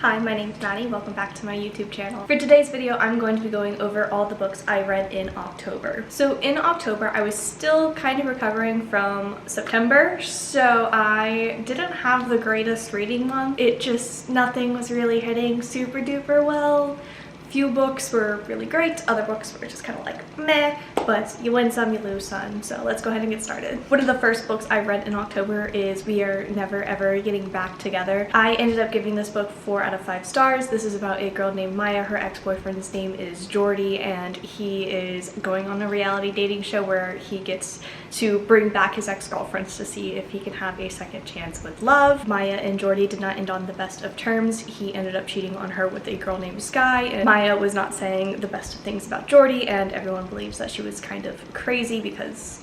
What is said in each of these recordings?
Hi, my name's Maddie. Welcome back to my YouTube channel. For today's video, I'm going to be going over all the books I read in October. So in October, I was still kind of recovering from September, so I didn't have the greatest reading month. Nothing was really hitting super duper well. Few books were really great, other books were just kind of like meh, but you win some, you lose some, so let's go ahead and get started. One of the first books I read in October is We Are Never Ever Getting Back Together. I ended up giving this book 4 out of 5 stars. This is about a girl named Maya. Her ex-boyfriend's name is Jordy, and he is going on a reality dating show where he gets to bring back his ex-girlfriends to see if he can have a second chance with love. Maya and Jordy did not end on the best of terms. He ended up cheating on her with a girl named Sky, and Maya was not saying the best of things about Jordy, and everyone believes that she was kind of crazy because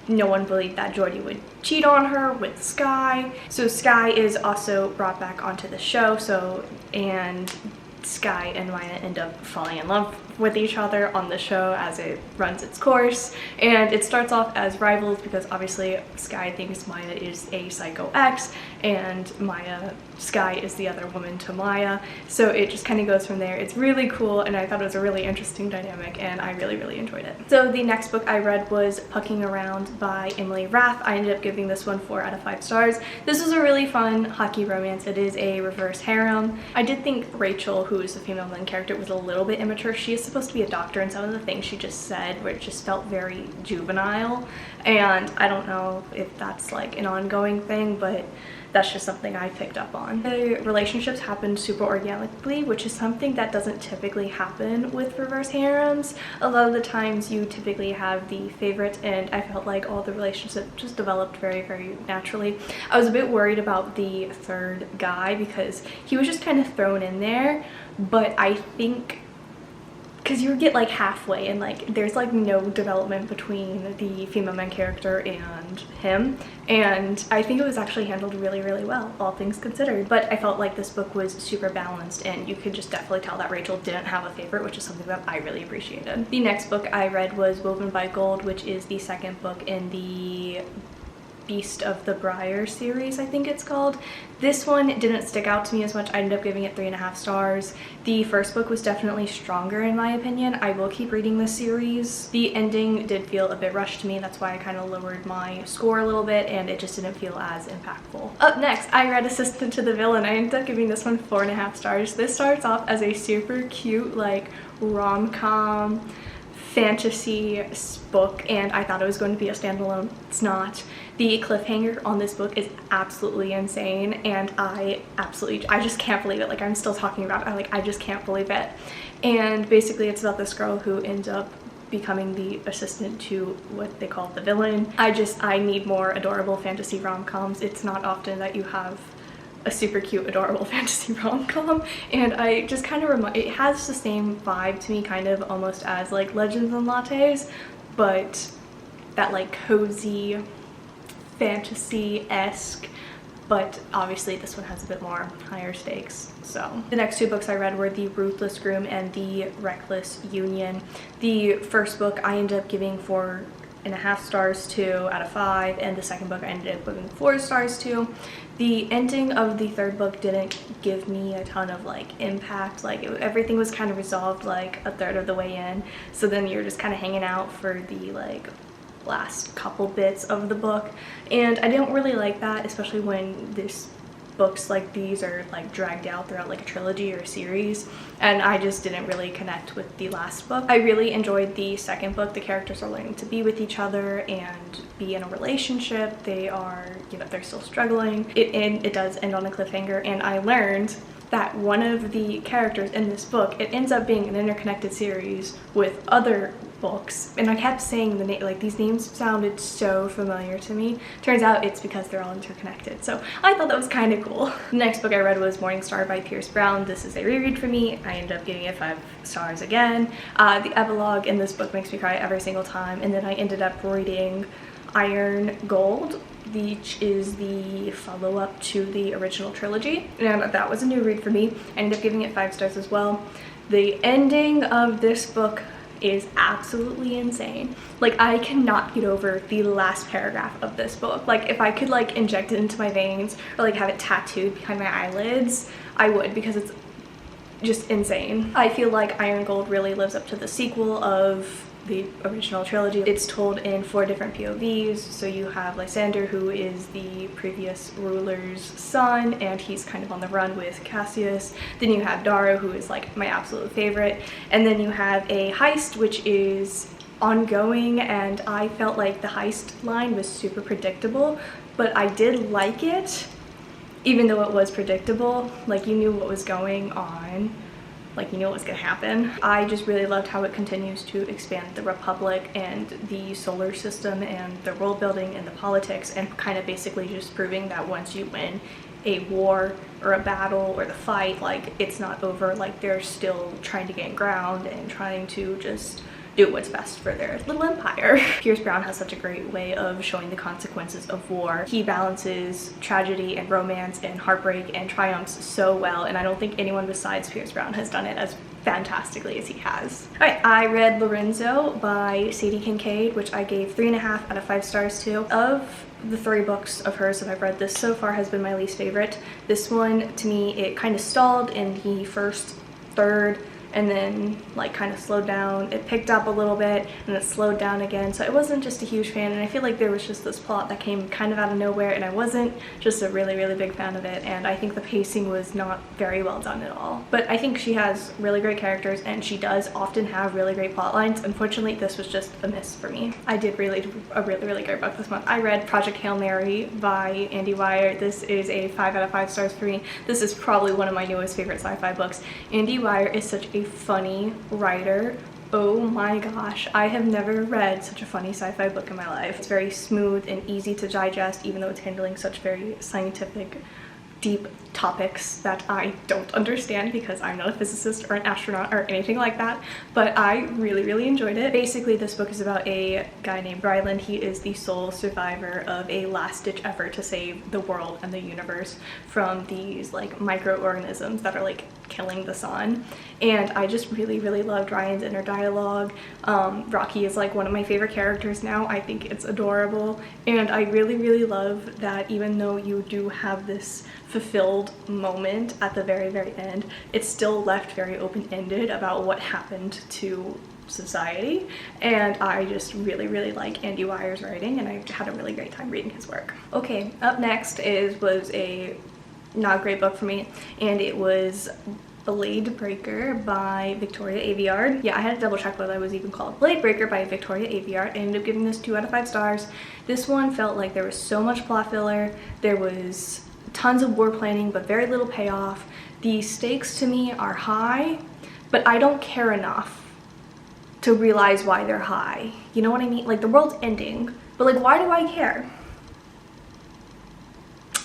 no one believed that Jordy would cheat on her with Sky. So Sky is also brought back onto the show, and Sky and Maya end up falling in love with each other on the show as it runs its course. And it starts off as rivals because obviously Sky thinks Maya is a psycho ex and Sky is the other woman to Maya. So it just kind of goes from there. It's really cool, and I thought it was a really interesting dynamic, and I really enjoyed it. So the next book I read was Pucking Around by Emily Rath. I ended up giving this one 4 out of 5 stars. This was a really fun hockey romance. It is a reverse harem. I did think Rachel, who is the female main character, was a little bit immature. She is supposed to be a doctor, and some of the things she just said where it just felt very juvenile, and I don't know if that's like an ongoing thing, but that's just something I picked up on. The relationships happened super organically, which is something that doesn't typically happen with reverse harems. A lot of the times you typically have the favorite, and I felt like all the relationships just developed very naturally. I was a bit worried about the third guy because he was just kind of thrown in there, but I think because you get like halfway and like there's like no development between the female main character and him, and I think it was actually handled really well, all things considered. But I felt like this book was super balanced, and you could just definitely tell that Rachel didn't have a favorite, which is something that I really appreciated. The next book I read was Woven by Gold, which is the second book in the Beast of the Briar series, I think it's called. This one didn't stick out to me as much. I ended up giving it 3.5 stars. The first book was definitely stronger in my opinion. I will keep reading this series. The ending did feel a bit rushed to me. That's why I kind of lowered my score a little bit, and it just didn't feel as impactful. Up next, I read Assistant to the Villain. I ended up giving this one 4.5 stars. This starts off as a super cute like rom-com fantasy book, and I thought it was going to be a standalone. It's not. The cliffhanger on this book is absolutely insane, and I just can't believe it. Like, I'm still talking about it. I just can't believe it. And basically it's about this girl who ends up becoming the assistant to what they call the villain. I need more adorable fantasy rom-coms. It's not often that you have a super cute adorable fantasy rom-com, and I just kind of it has the same vibe to me, kind of almost as like Legends and Lattes, but that like cozy fantasy-esque, but obviously this one has a bit more higher stakes. So the next 2 books I read were The Ruthless Groom and The Reckless Union. The first book I ended up giving 4.5 stars 2 out of 5, and the second book I ended up giving 4 stars 2. The ending of the third book didn't give me a ton of like impact. Like everything was kind of resolved like a third of the way in, so then you're just kind of hanging out for the like last couple bits of the book, and I didn't really like that, especially when books like these are like dragged out throughout like a trilogy or a series, and I just didn't really connect with the last book. I really enjoyed the second book. The characters are learning to be with each other and be in a relationship. They are, they're still struggling. It does end on a cliffhanger, and I learned that one of the characters in this book, it ends up being an interconnected series with other books, and I kept saying the name, like these names sounded so familiar to me. Turns out it's because they're all interconnected, so I thought that was kind of cool. The next book I read was Morning Star by Pierce Brown. This is a reread for me. I ended up giving it 5 stars again. The epilogue in this book makes me cry every single time, and then I ended up reading Iron Gold, which is the follow-up to the original trilogy, and that was a new read for me. I ended up giving it 5 stars as well. The ending of this book is absolutely insane. Like, I cannot get over the last paragraph of this book. Like, if I could like inject it into my veins or like have it tattooed behind my eyelids, I would, because it's just insane. I feel like Iron Gold really lives up to the sequel of the original trilogy. It's told in 4 different POVs. So you have Lysander, who is the previous ruler's son, and he's kind of on the run with Cassius. Then you have Dara, who is like my absolute favorite. And then you have a heist, which is ongoing, and I felt like the heist line was super predictable, but I did like it, even though it was predictable. Like, you knew what was going on. Like, you know what's gonna happen. I just really loved how it continues to expand the Republic and the solar system and the world building and the politics, and kind of basically just proving that once you win a war or a battle or the fight, like, it's not over. Like, they're still trying to gain ground and trying to just do what's best for their little empire. Pierce Brown has such a great way of showing the consequences of war. He balances tragedy and romance and heartbreak and triumphs so well, and I don't think anyone besides Pierce Brown has done it as fantastically as he has. Alright, I read Lorenzo by Sadie Kincaid, which I gave 3.5 out of 5 stars to. Of the 3 books of hers that I've read, this so far has been my least favorite. This one, to me, it kind of stalled in the first third, and then like kind of slowed down. It picked up a little bit and it slowed down again, so I wasn't just a huge fan, and I feel like there was just this plot that came kind of out of nowhere, and I wasn't just a really big fan of it, and I think the pacing was not very well done at all. But I think she has really great characters, and she does often have really great plot lines. Unfortunately, this was just a miss for me. I did really a really great book this month. I read Project Hail Mary by Andy Weir. This is a 5 out of 5 stars for me. This is probably one of my newest favorite sci-fi books. Andy Weir is such a funny writer. Oh my gosh, I have never read such a funny sci-fi book in my life. It's very smooth and easy to digest, even though it's handling such very scientific, deep topics that I don't understand because I'm not a physicist or an astronaut or anything like that, but I really enjoyed it. Basically, this book is about a guy named Ryland. He is the sole survivor of a last-ditch effort to save the world and the universe from these like microorganisms that are like killing the sun, and I just really loved Ryan's inner dialogue. Rocky is like one of my favorite characters now. I think it's adorable, and I really love that even though you do have this fulfilled moment at the very end, it's still left very open-ended about what happened to society, and I just really like Andy Weir's writing, and I had a really great time reading his work. Okay, up next was a not great book for me, and it was Blade Breaker by Victoria Aveyard. Yeah, I had to double check whether I was even called Blade Breaker by Victoria Aveyard. I ended up giving this 2 out of 5 stars. This one felt like there was so much plot filler. There was tons of war planning, but very little payoff. The stakes to me are high, but I don't care enough to realize why they're high. You know what I mean? Like, the world's ending, but like, why do I care?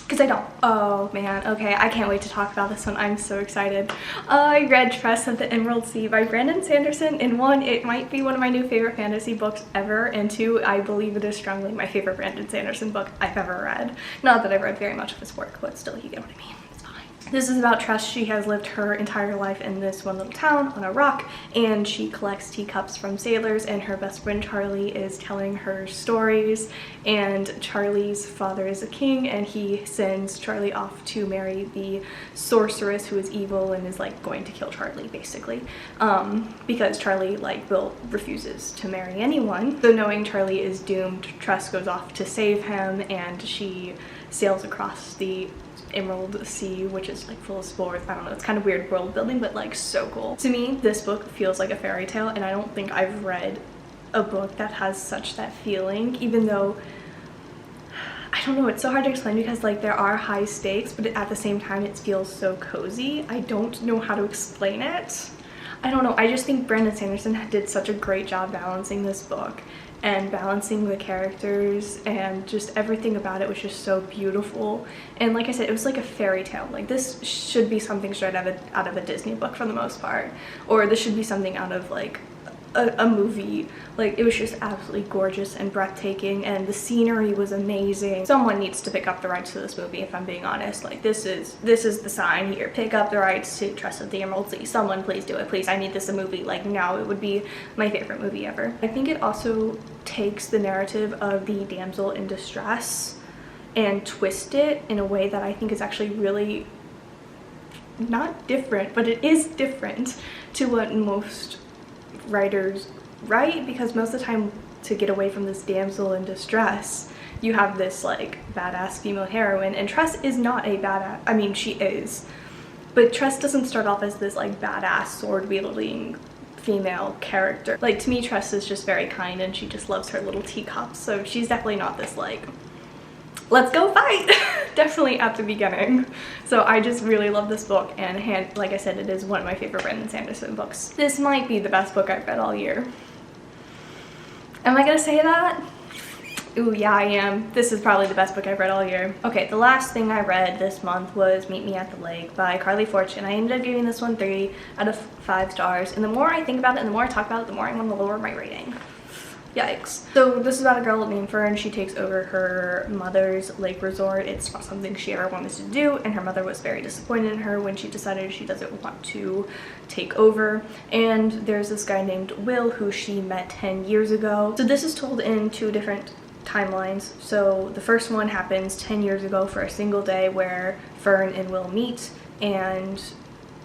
Because I don't. Oh man, okay, I can't wait to talk about this one. I'm so excited. I read Tress of the Emerald Sea by Brandon Sanderson, and 1, it might be one of my new favorite fantasy books ever, and 2, I believe it is strongly my favorite Brandon Sanderson book I've ever read. Not that I've read very much of his work, but still, you get what I mean. This is about Tress. She has lived her entire life in this one little town on a rock, and she collects teacups from sailors, and her best friend Charlie is telling her stories, and Charlie's father is a king, and he sends Charlie off to marry the sorceress who is evil and is like going to kill Charlie basically, because Charlie like refuses to marry anyone. So knowing Charlie is doomed, Tress goes off to save him, and she sails across the Emerald Sea, which is like full of spores. I don't know, it's kind of weird world building, but like so cool. To me, this book feels like a fairy tale, and I don't think I've read a book that has such that feeling, even though, I don't know, it's so hard to explain because like there are high stakes, but at the same time it feels so cozy. I don't know how to explain it. I don't know, I just think Brandon Sanderson did such a great job balancing this book and balancing the characters, and just everything about it was just so beautiful. And like I said, it was like a fairy tale. Like, this should be something straight out of a Disney book for the most part, or this should be something out of like a movie. Like, it was just absolutely gorgeous and breathtaking, and the scenery was amazing. Someone needs to pick up the rights to this movie, if I'm being honest. Like, this is the sign here. Pick up the rights to Tress of the Emerald Sea. Someone please do it, please. I need this a movie. Like, now it would be my favorite movie ever. I think it also takes the narrative of the damsel in distress and twist it in a way that I think is actually really not different, but it is different to what most writers write, because most of the time, to get away from this damsel in distress, you have this like badass female heroine, and Tress is not a badass. I mean, she is, but Tress doesn't start off as this like badass sword wielding female character. Like, to me, Tress is just very kind and she just loves her little teacups, so she's definitely not this like, let's go fight definitely at the beginning. So I just really love this book, and like I said, it is one of my favorite Brandon Sanderson books. This might be the best book I've read all year. Am I gonna say that? Ooh, yeah, I am. This is probably the best book I've read all year. Okay, the last thing I read this month was Meet Me at the Lake by Carly Fortune. I ended up giving this one 3 out of 5 stars, and the more I think about it and the more I talk about it, the more I want to lower my rating. Yikes. So this is about a girl named Fern. She takes over her mother's lake resort. It's not something she ever wanted to do, and her mother was very disappointed in her when she decided she doesn't want to take over. And there's this guy named Will who she met 10 years ago. So this is told in 2 different timelines. So the first one happens 10 years ago for a single day, where Fern and Will meet, and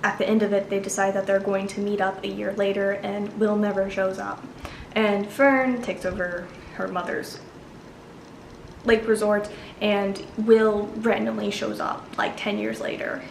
at the end of it they decide that they're going to meet up a year later, and Will never shows up. And Fern takes over her mother's lake resort, and Will randomly shows up like 10 years later.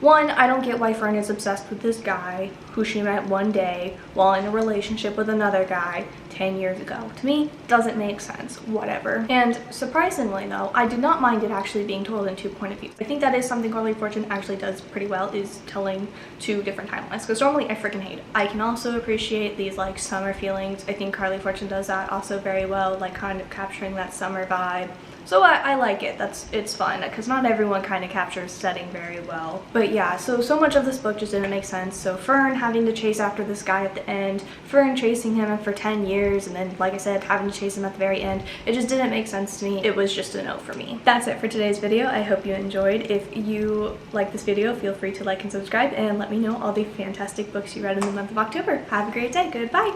One, I don't get why Fern is obsessed with this guy who she met one day while in a relationship with another guy 10 years ago. To me, doesn't make sense. Whatever. And surprisingly though, I did not mind it actually being told in 2 point of views. I think that is something Carly Fortune actually does pretty well, is telling 2 different timelines, because normally I freaking hate it. I can also appreciate these like summer feelings. I think Carly Fortune does that also very well, like kind of capturing that summer vibe. So I like it. It's fun, because not everyone kind of captures setting very well. But yeah, so much of this book just didn't make sense. So Fern having to chase after this guy at the end, Fern chasing him for 10 years, and then, like I said, having to chase him at the very end. It just didn't make sense to me. It was just a no for me. That's it for today's video. I hope you enjoyed. If you like this video, feel free to like and subscribe, and let me know all the fantastic books you read in the month of October. Have a great day. Goodbye.